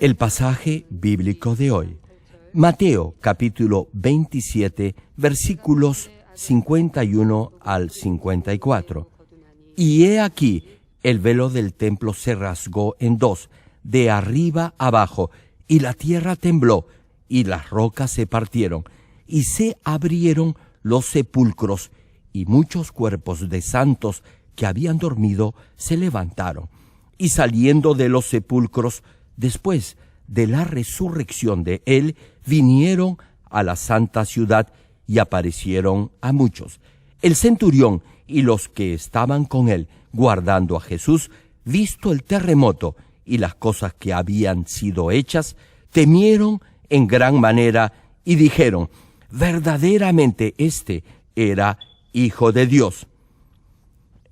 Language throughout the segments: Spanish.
El pasaje bíblico de hoy, Mateo capítulo 27, versículos 51 al 54. Y he aquí, el velo del templo se rasgó en dos, de arriba abajo, y la tierra tembló, y las rocas se partieron, y se abrieron los sepulcros, y muchos cuerpos de santos que habían dormido se levantaron. Y saliendo de los sepulcros, después de la resurrección de él, vinieron a la santa ciudad y aparecieron a muchos. El centurión y los que estaban con él, guardando a Jesús, visto el terremoto y las cosas que habían sido hechas, temieron en gran manera y dijeron: verdaderamente este era Hijo de Dios.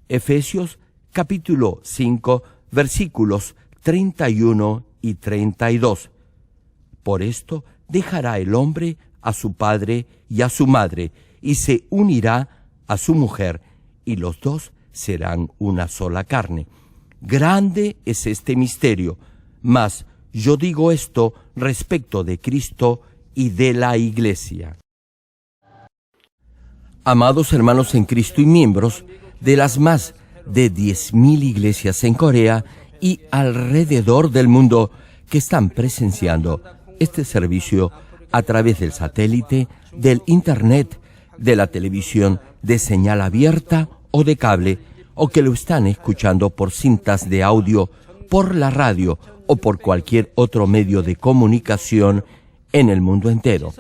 Efesios capítulo 5, versículos 31 y 32. Por esto dejará el hombre a su padre y a su madre, y se unirá a su mujer, y los dos serán una sola carne. Grande es este misterio, mas yo digo esto respecto de Cristo y de la Iglesia. Amados hermanos en Cristo y miembros de las más de 10.000 iglesias en Corea y alrededor del mundo que están presenciando este servicio a través del satélite, del internet, de la televisión de señal abierta o de cable, o que lo están escuchando por cintas de audio, por la radio o por cualquier otro medio de comunicación en el mundo entero.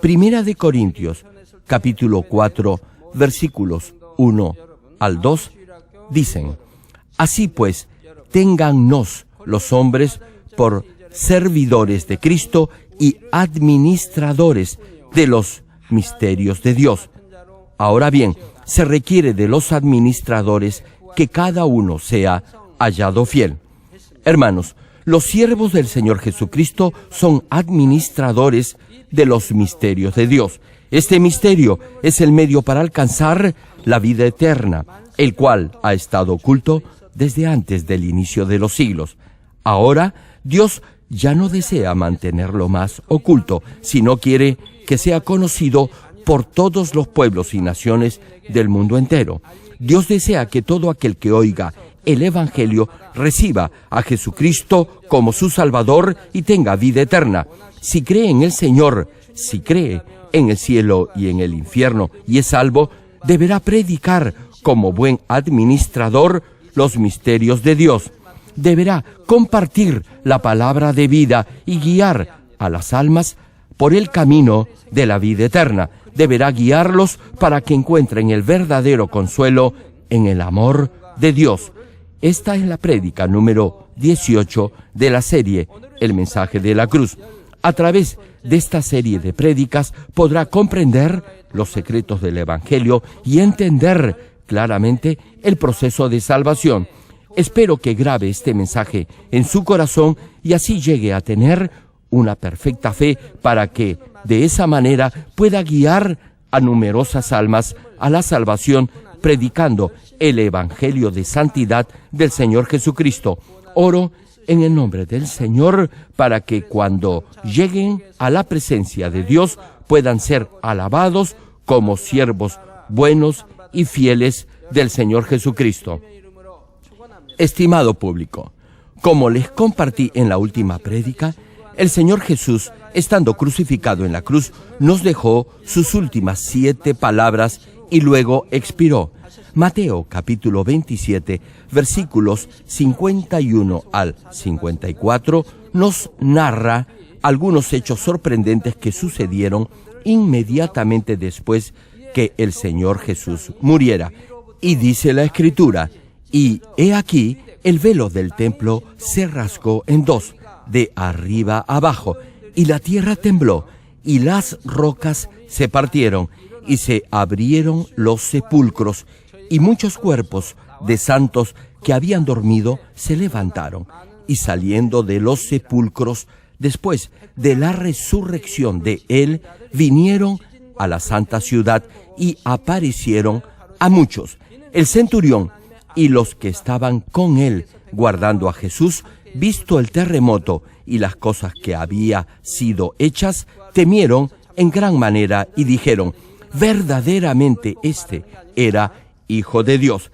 Primera de Corintios, capítulo 4, versículos 1 al 2, dicen: así pues, téngannos los hombres por servidores de Cristo y administradores de los misterios de Dios. Ahora bien, se requiere de los administradores que cada uno sea hallado fiel. Hermanos, los siervos del Señor Jesucristo son administradores de los misterios de Dios. Este misterio es el medio para alcanzar la vida eterna, el cual ha estado oculto desde antes del inicio de los siglos. Ahora, Dios ya no desea mantenerlo más oculto, sino quiere que sea conocido por todos los pueblos y naciones del mundo entero. Dios desea que todo aquel que oiga el Evangelio reciba a Jesucristo como su Salvador y tenga vida eterna. Si cree en el Señor, si cree en el cielo y en el infierno y es salvo, deberá predicar como buen administrador los misterios de Dios. Deberá compartir la palabra de vida y guiar a las almas por el camino de la vida eterna. Deberá guiarlos para que encuentren el verdadero consuelo en el amor de Dios. Esta es la prédica número 18 de la serie El mensaje de la cruz. A través de esta serie de prédicas podrá comprender los secretos del Evangelio y entender claramente el proceso de salvación. Espero que grabe este mensaje en su corazón y así llegue a tener una perfecta fe para que de esa manera pueda guiar a numerosas almas a la salvación predicando el Evangelio de santidad del Señor Jesucristo. Oro en el nombre del Señor para que cuando lleguen a la presencia de Dios puedan ser alabados como siervos buenos y fieles del Señor Jesucristo. Estimado público, como les compartí en la última prédica, el Señor Jesús, estando crucificado en la cruz, nos dejó sus últimas 7 palabras y luego expiró. Mateo capítulo 27, versículos 51 al 54, nos narra algunos hechos sorprendentes que sucedieron inmediatamente después que el Señor Jesús muriera. Y dice la Escritura: y he aquí, el velo del templo se rasgó en dos, de arriba abajo, y la tierra tembló, y las rocas se partieron, y se abrieron los sepulcros, y muchos cuerpos de santos que habían dormido se levantaron, y saliendo de los sepulcros, después de la resurrección de él, vinieron a la santa ciudad y aparecieron a muchos. El centurión y los que estaban con él guardando a Jesús, visto el terremoto y las cosas que había sido hechas, temieron en gran manera y dijeron: verdaderamente este era Hijo de Dios.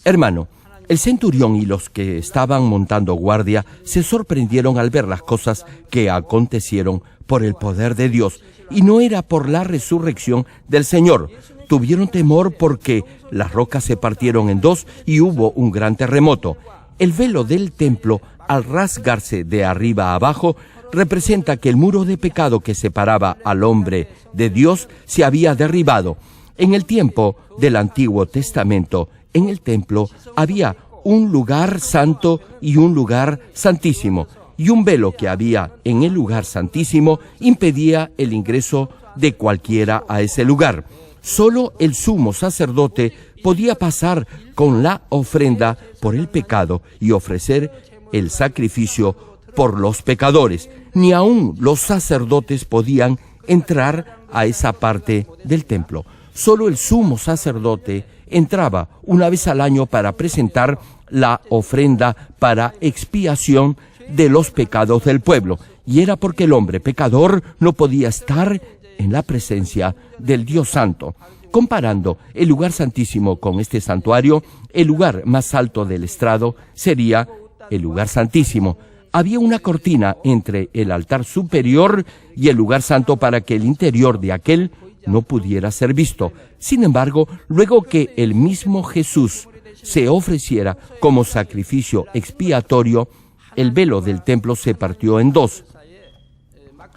Hermano, el centurión y los que estaban montando guardia se sorprendieron al ver las cosas que acontecieron por el poder de Dios, y no era por la resurrección del Señor. Tuvieron temor porque las rocas se partieron en dos y hubo un gran terremoto. El velo del templo, al rasgarse de arriba a abajo, representa que el muro de pecado que separaba al hombre de Dios se había derribado. En el tiempo del Antiguo Testamento, en el templo había un lugar santo y un lugar santísimo, y un velo que había en el lugar santísimo impedía el ingreso de cualquiera a ese lugar. Solo el sumo sacerdote podía pasar con la ofrenda por el pecado y ofrecer el sacrificio por los pecadores. Ni aun los sacerdotes podían entrar a esa parte del templo. Solo el sumo sacerdote entraba una vez al año para presentar la ofrenda para expiación de los pecados del pueblo, y era porque el hombre pecador no podía estar en la presencia del Dios Santo. Comparando el lugar santísimo con este santuario, el lugar más alto del estrado sería el lugar santísimo. Había una cortina entre el altar superior y el lugar santo para que el interior de aquel no pudiera ser visto. Sin embargo, luego que el mismo Jesús se ofreciera como sacrificio expiatorio, el velo del templo se partió en dos.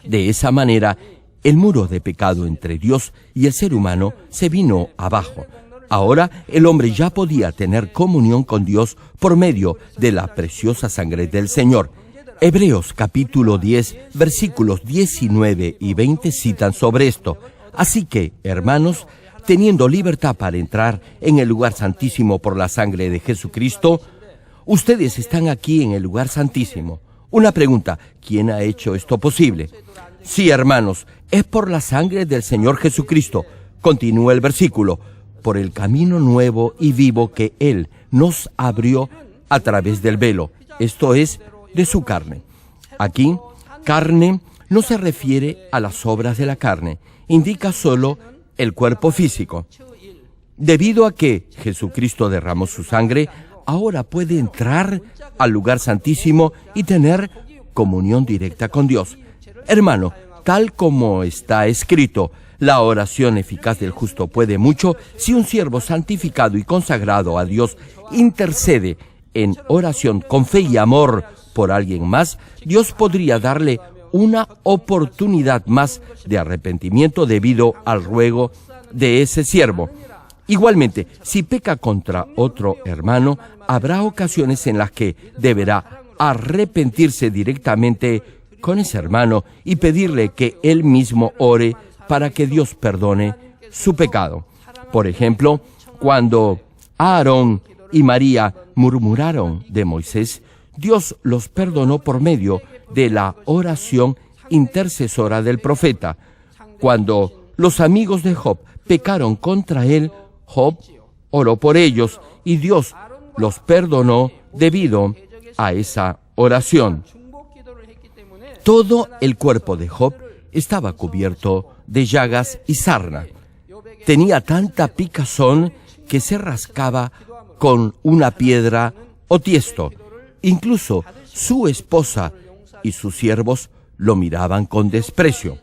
De esa manera, el muro de pecado entre Dios y el ser humano se vino abajo. Ahora el hombre ya podía tener comunión con Dios por medio de la preciosa sangre del Señor. Hebreos capítulo 10, versículos 19 y 20 citan sobre esto. Así que, hermanos, teniendo libertad para entrar en el lugar santísimo por la sangre de Jesucristo, ustedes están aquí en el lugar santísimo. Una pregunta: ¿quién ha hecho esto posible? Sí, hermanos, es por la sangre del Señor Jesucristo. Continúa el versículo: por el camino nuevo y vivo que Él nos abrió a través del velo, esto es, de su carne. Aquí, carne no se refiere a las obras de la carne, indica solo el cuerpo físico. Debido a que Jesucristo derramó su sangre, ahora puede entrar al lugar santísimo y tener comunión directa con Dios. Hermano, tal como está escrito, la oración eficaz del justo puede mucho. Si un siervo santificado y consagrado a Dios intercede en oración con fe y amor por alguien más, Dios podría darle una oportunidad más de arrepentimiento debido al ruego de ese siervo. Igualmente, si peca contra otro hermano, habrá ocasiones en las que deberá arrepentirse directamente con ese hermano y pedirle que él mismo ore para que Dios perdone su pecado. Por ejemplo, cuando Aarón y María murmuraron de Moisés, Dios los perdonó por medio de la oración intercesora del profeta. Cuando los amigos de Job pecaron contra él, Job oró por ellos y Dios los perdonó debido a esa oración. Todo el cuerpo de Job estaba cubierto de llagas y sarna. Tenía tanta picazón que se rascaba con una piedra o tiesto. Incluso su esposa y sus siervos lo miraban con desprecio.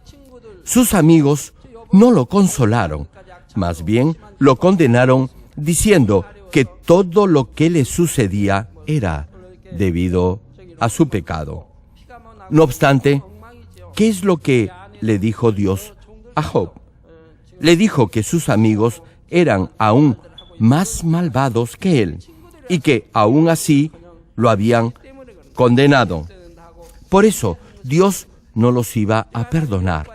Sus amigos no lo consolaron, más bien lo condenaron diciendo que todo lo que le sucedía era debido a su pecado. No obstante, ¿qué es lo que le dijo Dios a Job? Le dijo que sus amigos eran aún más malvados que él y que aún así lo habían condenado. Por eso, Dios no los iba a perdonar.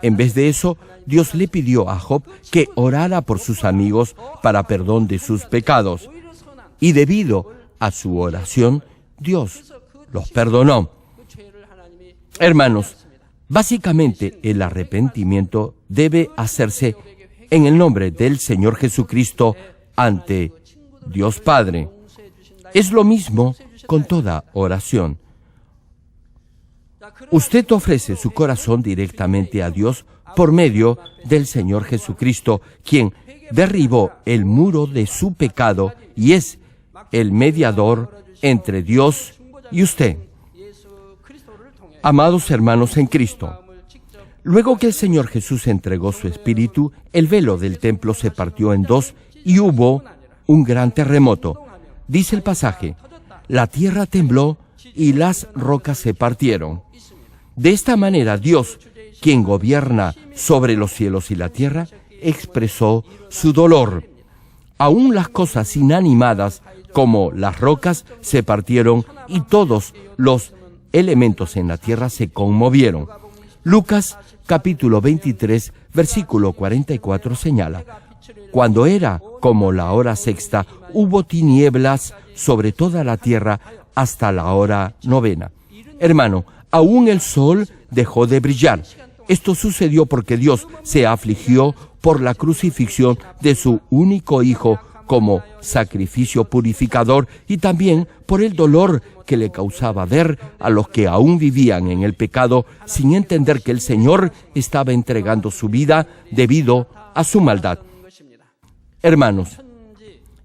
En vez de eso, Dios le pidió a Job que orara por sus amigos para perdón de sus pecados. Y debido a su oración, Dios los perdonó. Hermanos, básicamente el arrepentimiento debe hacerse en el nombre del Señor Jesucristo ante Dios Padre. Es lo mismo con toda oración. Usted ofrece su corazón directamente a Dios por medio del Señor Jesucristo, quien derribó el muro de su pecado y es el mediador entre Dios y usted. Amados hermanos en Cristo, luego que el Señor Jesús entregó su espíritu, el velo del templo se partió en dos y hubo un gran terremoto. Dice el pasaje, la tierra tembló y las rocas se partieron. De esta manera Dios, quien gobierna sobre los cielos y la tierra, expresó su dolor. Aún las cosas inanimadas, como las rocas, se partieron y todos los elementos en la tierra se conmovieron. Lucas capítulo 23, versículo 44 señala, cuando era como la hora sexta, hubo tinieblas sobre toda la tierra hasta la hora novena. Hermano, aún el sol dejó de brillar. Esto sucedió porque Dios se afligió por la crucifixión de su único Hijo como sacrificio purificador y también por el dolor que le causaba ver a los que aún vivían en el pecado sin entender que el Señor estaba entregando su vida debido a su maldad. Hermanos,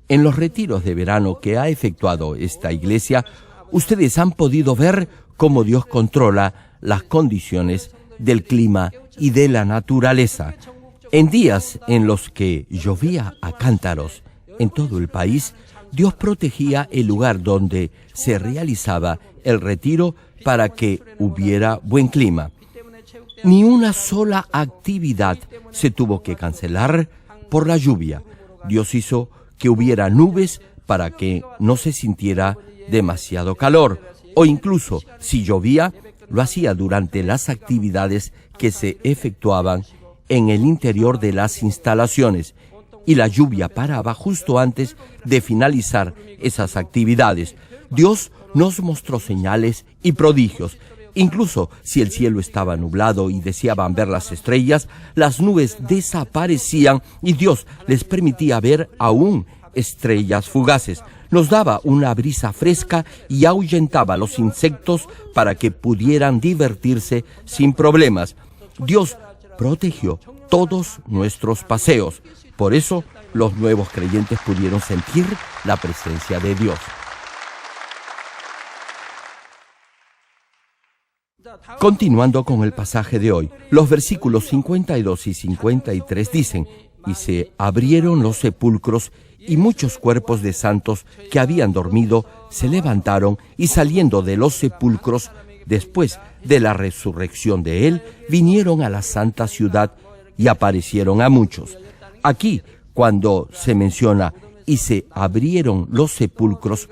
en los retiros de verano que ha efectuado esta iglesia, ustedes han podido ver cómo Dios controla las condiciones del clima y de la naturaleza. En días en los que llovía a cántaros en todo el país, Dios protegía el lugar donde se realizaba el retiro para que hubiera buen clima. Ni una sola actividad se tuvo que cancelar por la lluvia. Dios hizo que hubiera nubes para que no se sintiera demasiado calor, o incluso si llovía, lo hacía durante las actividades que se efectuaban en el interior de las instalaciones, y la lluvia paraba justo antes de finalizar esas actividades. Dios nos mostró señales y prodigios. Incluso si el cielo estaba nublado y deseaban ver las estrellas, las nubes desaparecían y Dios les permitía ver aún estrellas fugaces. Nos daba una brisa fresca y ahuyentaba a los insectos para que pudieran divertirse sin problemas. Dios protegió todos nuestros paseos. Por eso, los nuevos creyentes pudieron sentir la presencia de Dios. Continuando con el pasaje de hoy, los versículos 52 y 53 dicen, y se abrieron los sepulcros, y muchos cuerpos de santos que habían dormido se levantaron, y saliendo de los sepulcros, después de la resurrección de él, vinieron a la santa ciudad y aparecieron a muchos. Aquí, cuando se menciona y se abrieron los sepulcros,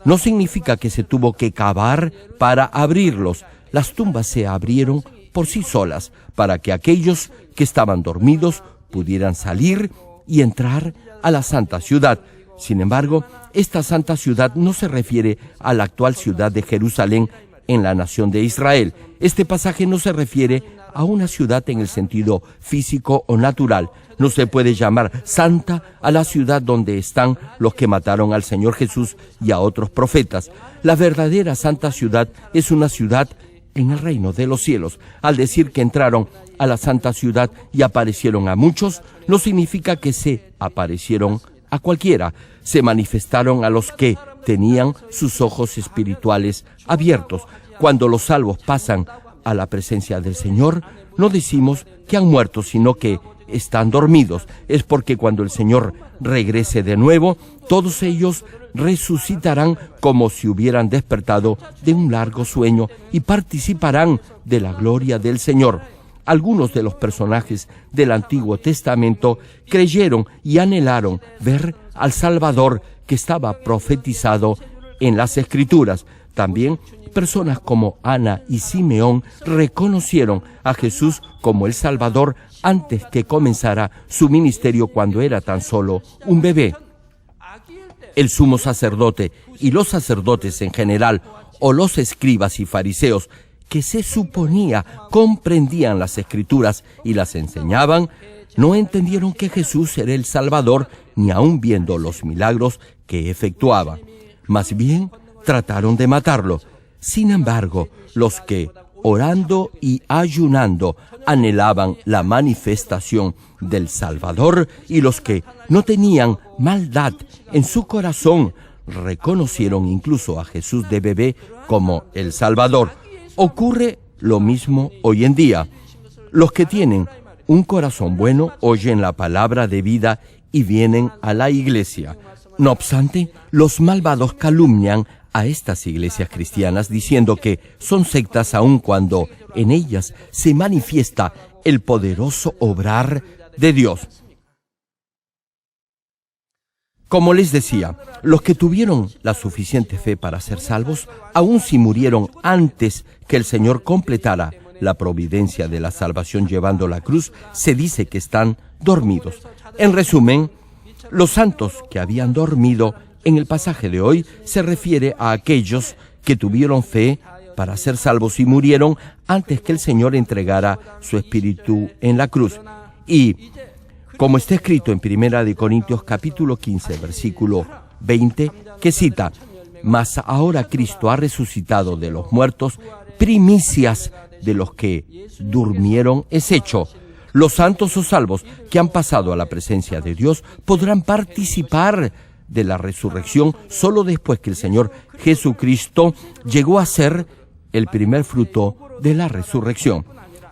no significa que se tuvo que cavar para abrirlos. Las tumbas se abrieron por sí solas para que aquellos que estaban dormidos pudieran salir y entrar a la santa ciudad. Sin embargo, esta santa ciudad no se refiere a la actual ciudad de Jerusalén en la nación de Israel. Este pasaje no se refiere a una ciudad en el sentido físico o natural. No se puede llamar santa a la ciudad donde están los que mataron al Señor Jesús y a otros profetas. La verdadera santa ciudad es una ciudad en el reino de los cielos. Al decir que entraron a la santa ciudad y aparecieron a muchos, no significa que se aparecieron a cualquiera. Se manifestaron a los que tenían sus ojos espirituales abiertos. Cuando los salvos pasan a la presencia del Señor, no decimos que han muerto, sino que están dormidos. Es porque cuando el Señor regrese de nuevo, todos ellos resucitarán como si hubieran despertado de un largo sueño y participarán de la gloria del Señor. Algunos de los personajes del Antiguo Testamento creyeron y anhelaron ver al Salvador que estaba profetizado en las Escrituras. También personas como Ana y Simeón reconocieron a Jesús como el Salvador antes que comenzara su ministerio cuando era tan solo un bebé. El sumo sacerdote y los sacerdotes en general, o los escribas y fariseos, que se suponía comprendían las Escrituras y las enseñaban, no entendieron que Jesús era el Salvador, ni aun viendo los milagros que efectuaba. Más bien, trataron de matarlo. Sin embargo, los que orando y ayunando, anhelaban la manifestación del Salvador, y los que no tenían maldad en su corazón reconocieron incluso a Jesús de bebé como el Salvador. Ocurre lo mismo hoy en día. Los que tienen un corazón bueno oyen la palabra de vida y vienen a la iglesia. No obstante, los malvados calumnian a estas iglesias cristianas diciendo que son sectas aun cuando en ellas se manifiesta el poderoso obrar de Dios. Como les decía, los que tuvieron la suficiente fe para ser salvos, aun si murieron antes que el Señor completara la providencia de la salvación llevando la cruz, se dice que están dormidos. En resumen, los santos que habían dormido en el pasaje de hoy se refiere a aquellos que tuvieron fe para ser salvos y murieron antes que el Señor entregara su Espíritu en la cruz. Y como está escrito en 1 Corintios capítulo 15, versículo 20, que cita: «Mas ahora Cristo ha resucitado de los muertos, primicias de los que durmieron es hecho». Los santos o salvos que han pasado a la presencia de Dios podrán participar de la resurrección solo después que el Señor Jesucristo llegó a ser el primer fruto de la resurrección.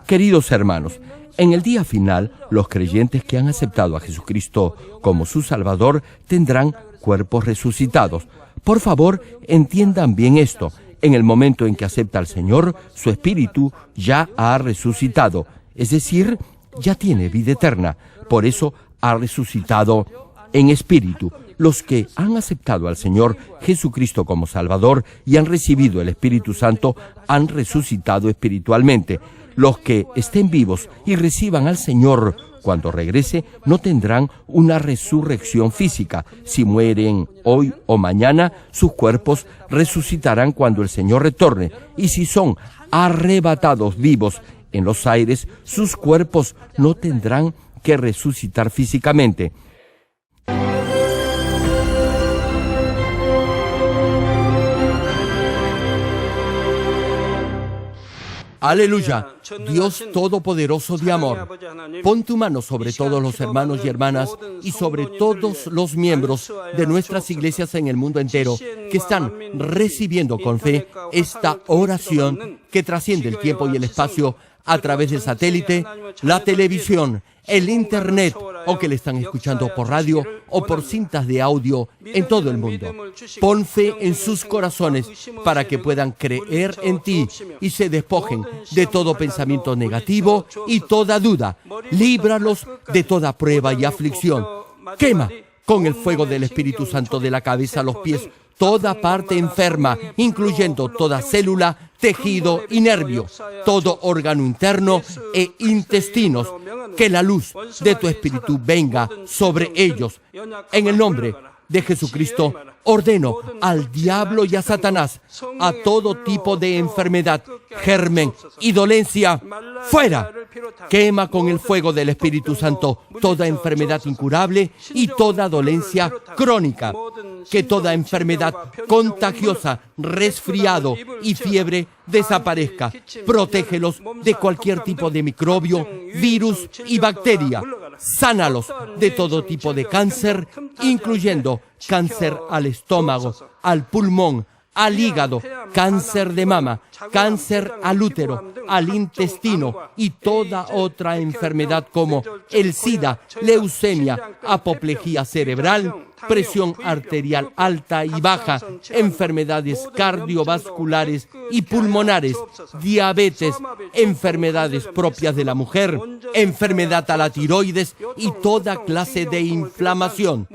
Queridos hermanos, en el día final, los creyentes que han aceptado a Jesucristo como su Salvador tendrán cuerpos resucitados. Por favor, entiendan bien esto. En el momento en que acepta al Señor, su espíritu ya ha resucitado, es decir, ya tiene vida eterna. Por eso ha resucitado en espíritu. Los que han aceptado al Señor Jesucristo como Salvador y han recibido el Espíritu Santo han resucitado espiritualmente. Los que estén vivos y reciban al Señor cuando regrese no tendrán una resurrección física. Si mueren hoy o mañana, sus cuerpos resucitarán cuando el Señor retorne. Y si son arrebatados vivos en los aires, sus cuerpos no tendrán que resucitar físicamente. Aleluya, Dios Todopoderoso de amor, pon tu mano sobre todos los hermanos y hermanas y sobre todos los miembros de nuestras iglesias en el mundo entero que están recibiendo con fe esta oración que trasciende el tiempo y el espacio a través del satélite, la televisión, el internet, o que le están escuchando por radio o por cintas de audio en todo el mundo. Pon fe en sus corazones para que puedan creer en ti y se despojen de todo pensamiento negativo y toda duda. Líbralos de toda prueba y aflicción. Quema con el fuego del Espíritu Santo de la cabeza a los pies toda parte enferma, incluyendo toda célula, tejido y nervio, todo órgano interno e intestinos. Que la luz de tu Espíritu venga sobre ellos. En el nombre de Jesucristo, ordeno al diablo y a Satanás, a todo tipo de enfermedad, germen y dolencia, fuera. Quema con el fuego del Espíritu Santo toda enfermedad incurable y toda dolencia crónica. Que toda enfermedad contagiosa, resfriado y fiebre desaparezca. Protégelos de cualquier tipo de microbio, virus y bacteria. Sánalos de todo tipo de cáncer, incluyendo cáncer al estómago, al pulmón, al hígado, cáncer de mama, cáncer al útero, al intestino y toda otra enfermedad como el SIDA, leucemia, apoplejía cerebral, presión arterial alta y baja, enfermedades cardiovasculares y pulmonares, diabetes, enfermedades propias de la mujer, enfermedad a la tiroides y toda clase de inflamación.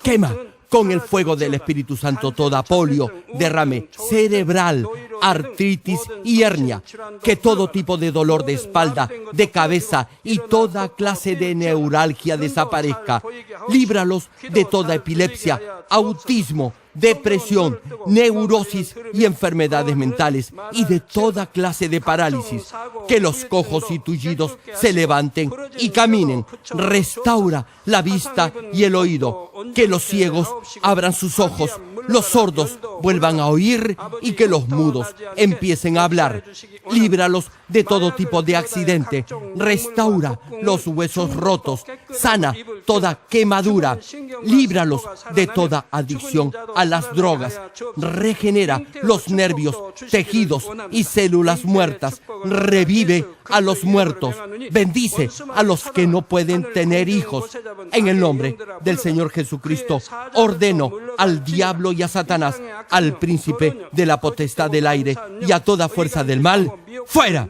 Quema con el fuego del Espíritu Santo toda polio, derrame cerebral, artritis y hernia. Que todo tipo de dolor de espalda, de cabeza y toda clase de neuralgia desaparezca. Líbralos de toda epilepsia, autismo, depresión, neurosis y enfermedades mentales y de toda clase de parálisis. Que los cojos y tullidos se levanten y caminen. Restaura la vista y el oído. Que los ciegos abran sus ojos, los sordos vuelvan a oír y que los mudos empiecen a hablar. Líbralos de todo tipo de accidente, restaura los huesos rotos, sana toda quemadura, líbralos de toda adicción a las drogas, regenera los nervios, tejidos y células muertas, revive a los muertos, bendice a los que no pueden tener hijos. En el nombre del Señor Jesucristo, ordeno al diablo y a Satanás, al príncipe de la potestad del aire y a toda fuerza del mal, ¡fuera!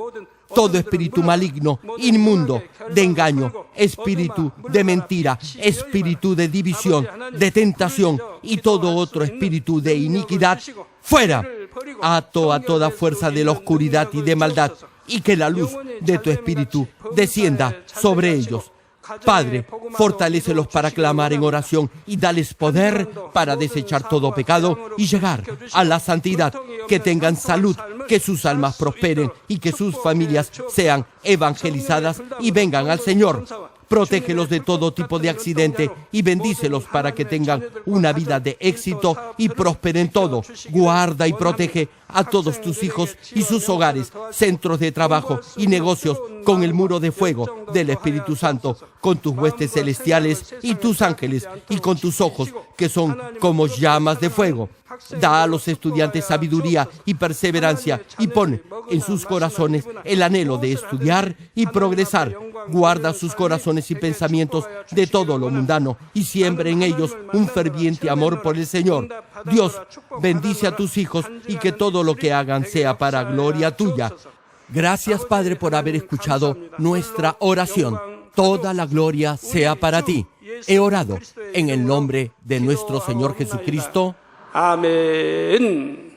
Todo espíritu maligno, inmundo, de engaño, espíritu de mentira, espíritu de división, de tentación y todo otro espíritu de iniquidad, ¡fuera! Ato a toda fuerza de la oscuridad y de maldad, y que la luz de tu espíritu descienda sobre ellos. Padre, fortalécelos para clamar en oración y dales poder para desechar todo pecado y llegar a la santidad. Que tengan salud, que sus almas prosperen y que sus familias sean evangelizadas y vengan al Señor. Protégelos de todo tipo de accidente y bendícelos para que tengan una vida de éxito y prosperen todo. Guarda y protege a todos tus hijos y sus hogares, centros de trabajo y negocios con el muro de fuego del Espíritu Santo, con tus huestes celestiales y tus ángeles y con tus ojos que son como llamas de fuego. Da a los estudiantes sabiduría y perseverancia y pon en sus corazones el anhelo de estudiar y progresar. Guarda sus corazones y pensamientos de todo lo mundano y siembra en ellos un ferviente amor por el Señor. Dios, bendice a tus hijos y que todo lo que hagan sea para gloria tuya. Gracias, Padre, por haber escuchado nuestra oración. Toda la gloria sea para ti. He orado en el nombre de nuestro Señor Jesucristo. 아멘.